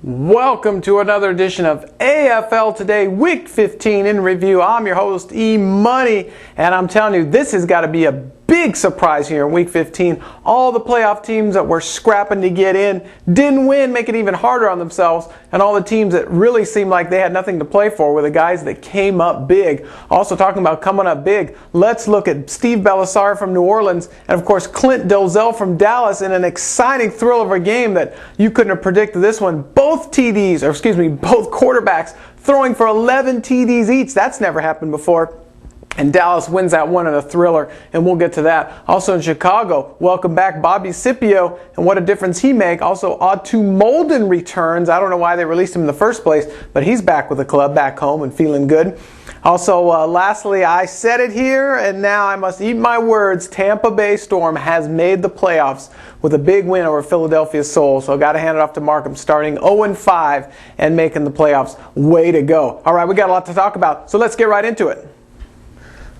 Welcome to another edition of AFL Today, Week 15 in review. I'm your host, E-Money, and I'm telling you, this has got to be a big surprise here in Week 15. All the playoff teams that were scrapping to get in didn't win, make it even harder on themselves, and all the teams that really seemed like they had nothing to play for were the guys that came up big. Also talking about coming up big, let's look at Steve Belisari from New Orleans and, of course, Clint Dolezel from Dallas in an exciting thrill of a game that you couldn't have predicted this one. Both quarterbacks throwing for 11 TDs each. That's never happened before. And Dallas wins that one in a thriller, and we'll get to that. Also in Chicago, welcome back Bobby Scipio, and what a difference he make. Also, Otto Molden returns. I don't know why they released him in the first place, but he's back with the club, back home, and feeling good. Also, lastly, I said it here, and now I must eat my words. Tampa Bay Storm has made the playoffs with a big win over Philadelphia Soul. So I've got to hand it off to Markham, starting 0-5 and making the playoffs. Way to go. All right, we got a lot to talk about, so let's get right into it.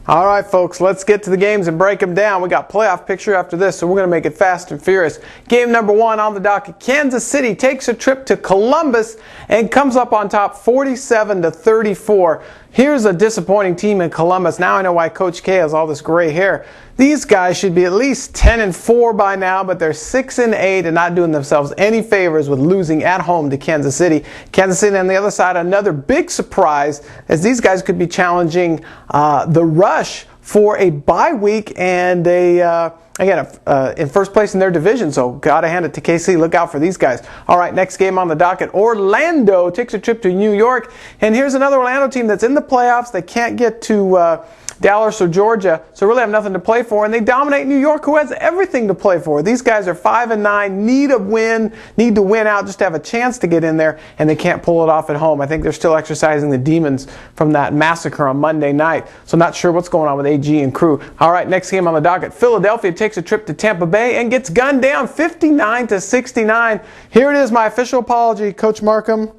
All right, folks, let's get to the games and break them down. We got playoff picture after this, so we're going to make it fast and furious. Game number one on the docket, Kansas City takes a trip to Columbus and comes up on top 47-34. Here's a disappointing team in Columbus. Now I know why Coach K has all this gray hair. These guys should be at least 10-4 by now, but they're 6-8 and not doing themselves any favors with losing at home to Kansas City. Kansas City on the other side, another big surprise, as these guys could be challenging the Rush for a bye week and in first place in their division, so got to hand it to KC. Look out for these guys. All right, next game on the docket. Orlando takes a trip to New York, and here's another Orlando team that's in the playoffs. They can't get to Dallas or Georgia, so really have nothing to play for, and they dominate New York, who has everything to play for. These guys are 5-9, need to win out just to have a chance to get in there, and they can't pull it off at home. I think they're still exercising the demons from that massacre on Monday night, so not sure what's going on with AG and crew. All right, next game on the docket. Philadelphia takes a trip to Tampa Bay and gets gunned down 59-69. Here it is, my official apology, Coach Markham.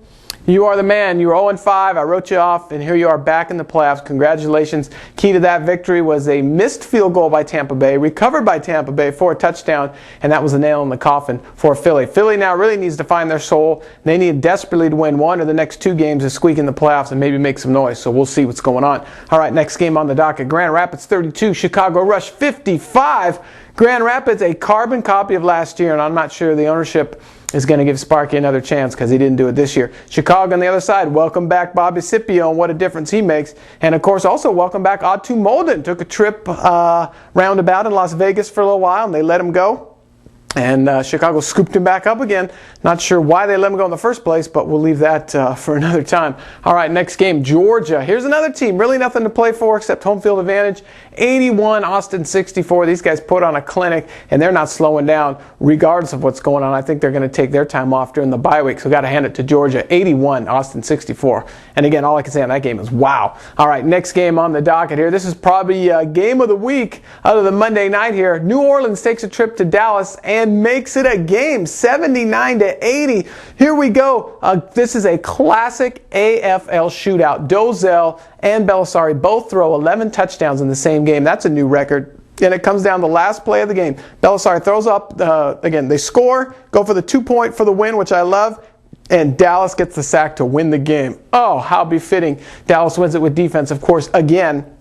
You are the man. You were 0-5. I wrote you off, and here you are back in the playoffs. Congratulations. Key to that victory was a missed field goal by Tampa Bay, recovered by Tampa Bay for a touchdown, and that was a nail in the coffin for Philly. Philly now really needs to find their soul. They need desperately to win one of the next two games to squeak in the playoffs and maybe make some noise, so we'll see what's going on. All right, next game on the docket. Grand Rapids 32, Chicago Rush 55. Grand Rapids, a carbon copy of last year, and I'm not sure the ownership is going to give Sparky another chance because he didn't do it this year. Chicago on the other side, welcome back Bobby Scipio and what a difference he makes. And of course also welcome back Otto Molden. Took a trip roundabout in Las Vegas for a little while and they let him go. And Chicago scooped him back up again. Not sure why they let him go in the first place, but we'll leave that for another time. All right, next game, Georgia. Here's another team, really nothing to play for except home field advantage. 81, Austin 64. These guys put on a clinic, and they're not slowing down regardless of what's going on. I think they're going to take their time off during the bye week, so got to hand it to Georgia. 81, Austin 64. And again, all I can say on that game is wow. All right, next game on the docket here. This is probably game of the week other than Monday night here. New Orleans takes a trip to Dallas and makes it a game, 79-80. Here we go. This is a classic AFL shootout. Dolezel and Belisari both throw 11 touchdowns in the same game. That's a new record. And it comes down to the last play of the game. Belisari throws up, again, they score, go for the 2-point for the win, which I love. And Dallas gets the sack to win the game. Oh, how befitting. Dallas wins it with defense, of course, again.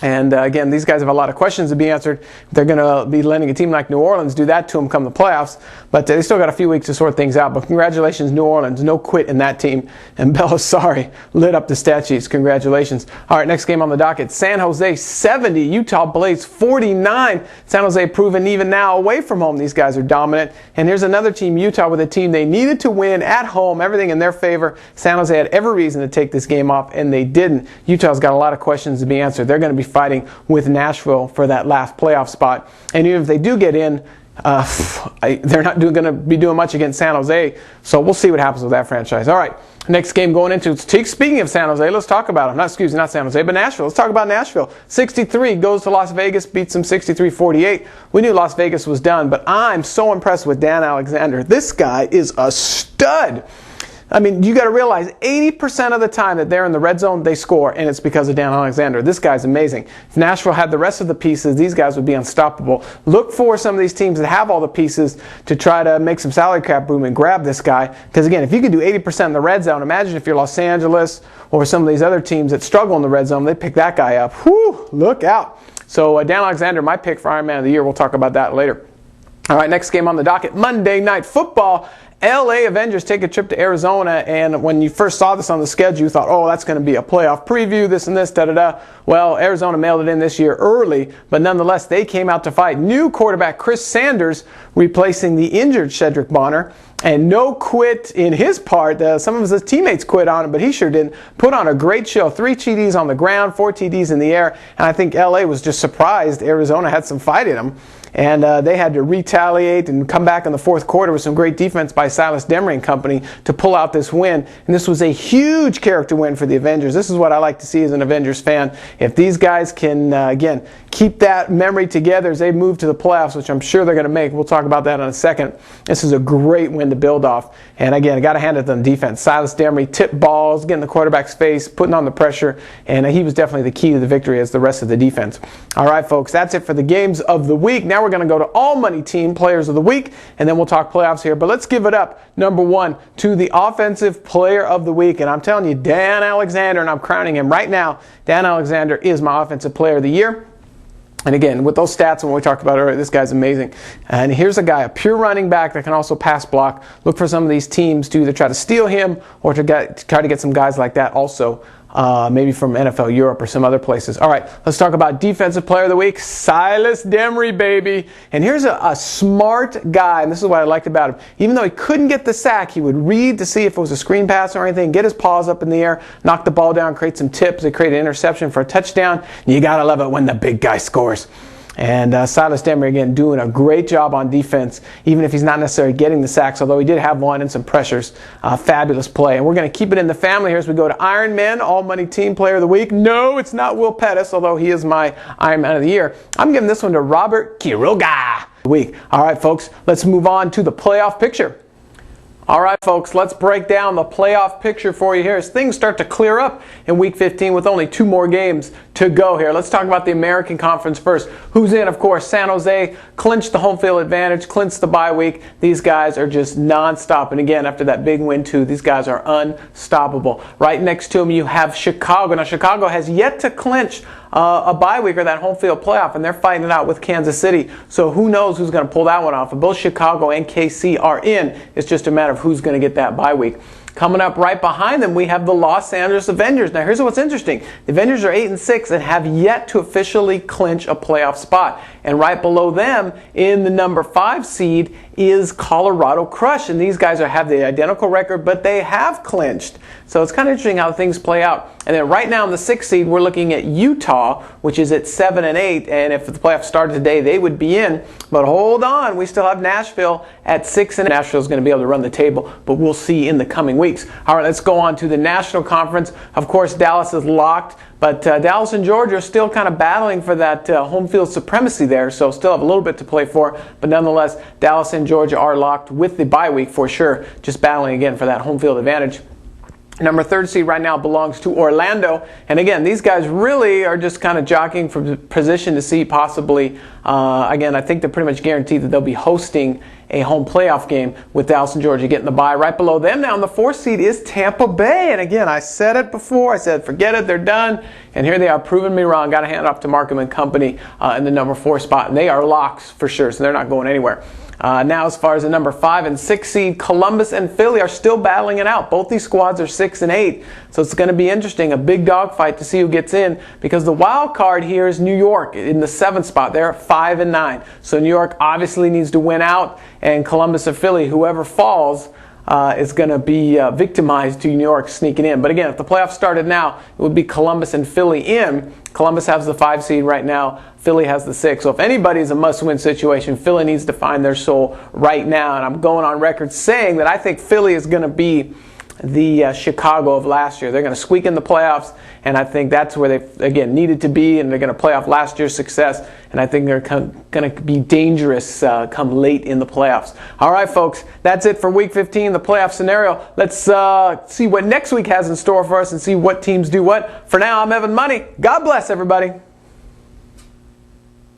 And again, these guys have a lot of questions to be answered. They're going to be letting a team like New Orleans do that to them come the playoffs. But they still got a few weeks to sort things out. But congratulations, New Orleans. No quit in that team. And Belisari lit up the stat sheets. Congratulations. All right, next game on the docket. San Jose 70, Utah Blaze 49. San Jose proven even now away from home. These guys are dominant. And here's another team, Utah, with a team they needed to win at home. Everything in their favor. San Jose had every reason to take this game off, and they didn't. Utah's got a lot of questions to be answered. They're going to be fighting with Nashville for that last playoff spot. And even if they do get in, they're not going to be doing much against San Jose. So we'll see what happens with that franchise. All right, next game going into, speaking of San Jose, let's talk about them. Not San Jose, but Nashville. Let's talk about Nashville. 63 goes to Las Vegas, beats them 63-48. We knew Las Vegas was done, but I'm so impressed with Dan Alexander. This guy is a stud. I mean, you got to realize 80% of the time that they're in the red zone, they score, and it's because of Dan Alexander. This guy's amazing. If Nashville had the rest of the pieces, these guys would be unstoppable. Look for some of these teams that have all the pieces to try to make some salary cap room and grab this guy. Because again, if you can do 80% in the red zone, imagine if you're Los Angeles or some of these other teams that struggle in the red zone, they pick that guy up. Whew, look out. So Dan Alexander, my pick for Iron Man of the Year. We'll talk about that later. All right, next game on the docket, Monday Night Football. LA Avengers take a trip to Arizona, and when you first saw this on the schedule, you thought, oh, that's going to be a playoff preview, this and this, da-da-da. Well, Arizona mailed it in this year early, but nonetheless, they came out to fight. New quarterback Chris Sanders replacing the injured Cedric Bonner, and no quit in his part. Some of his teammates quit on him, but he sure didn't. Put on a great show. 3 TDs on the ground, 4 TDs in the air, and I think LA was just surprised Arizona had some fight in them. And they had to retaliate and come back in the fourth quarter with some great defense by Silas Demery and company to pull out this win. And this was a huge character win for the Avengers. This is what I like to see as an Avengers fan. If these guys can, again, keep that memory together as they move to the playoffs, which I'm sure they're going to make. We'll talk about that in a second. This is a great win to build off. And again, I got to hand it to them defense. Silas Demery tipped balls, getting the quarterback's face, putting on the pressure, and he was definitely the key to the victory as the rest of the defense. All right, folks, that's it for the games of the week. Now we're going to go to All Money Team Players of the Week, and then we'll talk playoffs here. But let's give it up, number one, to the Offensive Player of the Week. And I'm telling you, Dan Alexander, and I'm crowning him right now. Dan Alexander is my Offensive Player of the Year. And again, with those stats, when we talked about earlier, this guy's amazing. And here's a guy, a pure running back that can also pass block. Look for some of these teams to either try to steal him or to try to get some guys like that also. Maybe from NFL Europe or some other places. All right, let's talk about Defensive Player of the Week, Silas Demery, baby. And here's a smart guy, and this is what I liked about him. Even though he couldn't get the sack, he would read to see if it was a screen pass or anything, get his paws up in the air, knock the ball down, create some tips, and create an interception for a touchdown. You got to love it when the big guy scores. And Silas Demery, again, doing a great job on defense, even if he's not necessarily getting the sacks, although he did have one and some pressures. Fabulous play. And we're going to keep it in the family here as we go to Iron Man, All Money Team Player of the Week. No, it's not Will Pettis, although he is my Iron Man of the Year. I'm giving this one to Robert Quiroga. All right, folks, let's move on to the playoff picture. All right, folks, let's break down the playoff picture for you here as things start to clear up in Week 15 with only 2 more games to go here. Let's talk about the American Conference first. Who's in? Of course, San Jose clinched the home field advantage, clinched the bye week. These guys are just nonstop. And again, after that big win, too, these guys are unstoppable. Right next to them, you have Chicago. Now, Chicago has yet to clinch a bye week or that home field playoff, and they're fighting it out with Kansas City. So who knows who's going to pull that one off. And both Chicago and KC are in. It's just a matter of who's going to get that bye week. Coming up right behind them, we have the Los Angeles Avengers. Now, here's what's interesting. The Avengers are 8-6 and have yet to officially clinch a playoff spot. And right below them, in the number 5 seed, is Colorado Crush. And these guys have the identical record, but they have clinched. So it's kind of interesting how things play out. And then right now in the 6th seed, we're looking at Utah, which is at 7-8. And if the playoffs started today, they would be in. But hold on, we still have Nashville at 6-8. Nashville's going to be able to run the table, but we'll see in the coming weeks. All right, let's go on to the National Conference. Of course, Dallas is locked. But Dallas and Georgia are still kind of battling for that home field supremacy there, so still have a little bit to play for. But nonetheless, Dallas and Georgia are locked with the bye week for sure, just battling again for that home field advantage. Number 3rd seed right now belongs to Orlando. And again, these guys really are just kind of jockeying for position to see possibly, again, I think they're pretty much guaranteed that they'll be hosting a home playoff game with Dallas and Georgia getting the bye. Right below them now in the 4th seed is Tampa Bay. And again, I said it before. I said, forget it, they're done. And here they are proving me wrong. Got to hand it off to Markham and company in the number 4 spot. And they are locks for sure, so they're not going anywhere. Now, as far as the number 5 and 6 seed, Columbus and Philly are still battling it out. Both these squads are 6-8, so it's going to be interesting, a big dogfight to see who gets in, because the wild card here is New York in the 7th spot. They're at 5-9, so New York obviously needs to win out, and Columbus or Philly, whoever falls, is going to be victimized to New York sneaking in. But again, if the playoffs started now, it would be Columbus and Philly in. Columbus has the 5 seed right now. Philly has the 6. So if anybody's a must-win situation, Philly needs to find their soul right now. And I'm going on record saying that I think Philly is going to be the Chicago of last year. They're going to squeak in the playoffs, and I think that's where they, again, needed to be, and they're going to play off last year's success, and I think they're going to be dangerous come late in the playoffs. All right, folks, that's it for Week 15, the playoff scenario. Let's see what next week has in store for us and see what teams do what. For now, I'm Evan Money. God bless, everybody.